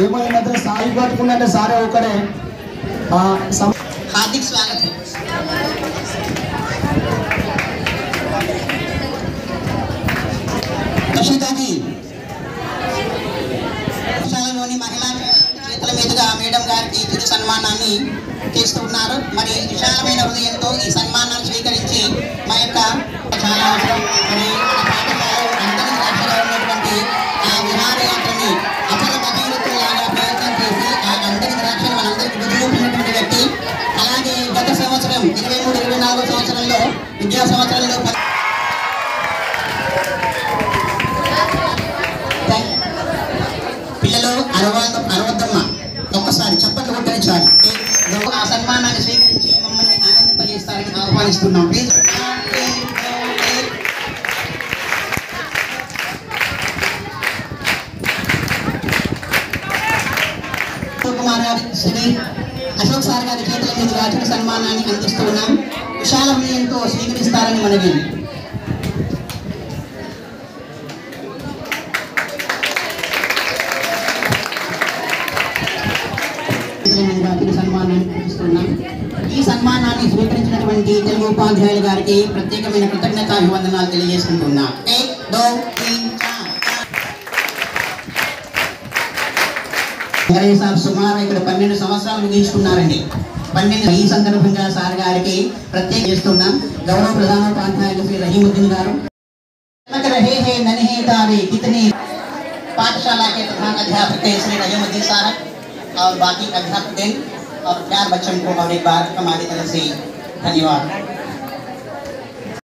ఏమైనా సాయి పట్టుకున్నట్టే సారే ఒకడే हार्दिक स्वागत है। अशिता जी విశాలలోని మహిళా చేతుల మీదుగా మేడం గారికి చిరు సన్మానాన్ని చేస్తున్నారు। మరి విశాలమైన హృదయంతో ఈ సన్మానాన్ని స్వీకరించి మా యొక్క చాలా అవసరం మరి మన పాఠశాలలో అందరి సాక్షిగా ఉన్నటువంటి ఆ విహారయాత్రని అపర భగీరథులాగా ప్రయత్నం చేసి ఆ అందరి ద్రాక్షను మనందరికీ గుర్తుపెట్టినటువంటి వ్యక్తి। అలాగే గత సంవత్సరం 23-24 సంవత్సరంలో విద్యా సంవత్సరంలో పిల్లలు అరవద్దమ్మ ఒక్కసారి చప్పట్లు కొట్టని చాలు ఆ సన్మానాన్ని స్వీకరించి మమ్మల్ని ఆనందింపజేస్తారని ఆహ్వానిస్తున్నాం। ప్లీజ్ కుమార్ గారి శ్రీ అశోక్ సార్ గారి చేతుల మీదుగా చిరు సన్మానాన్ని అందిస్తూ ఉన్నాం। విశాల హృదయంతో స్వీకరిస్తారని మనవి। సన్మానాన్ని అందిస్తున్నాం। ఈ సన్మానాన్ని స్వీకరించినటువంటి తెలుగు ఉపాధ్యాయుల గారికి ప్రత్యేకమైన కృతజ్ఞతాభివందనాలు తెలియజేసుకుంటున్నా। సార్ సుమారు ఇక్కడ 12 సంవత్సరాలు ముగించుకున్నారండి। 12 ఈ సందర్భంగా సార్ గారికి ప్రత్యేక చేస్తున్నాం। గౌరవ ప్రధానోపాధ్యాయులు శ్రీ రహీముద్దీన్ గారు पाठशाला के प्रधान अध्यापक श्री रहीमुद्दीन साहब और बाकी अध्यापक और 4 बच्चों को और एक बार हमारी तरफ से धन्यवाद।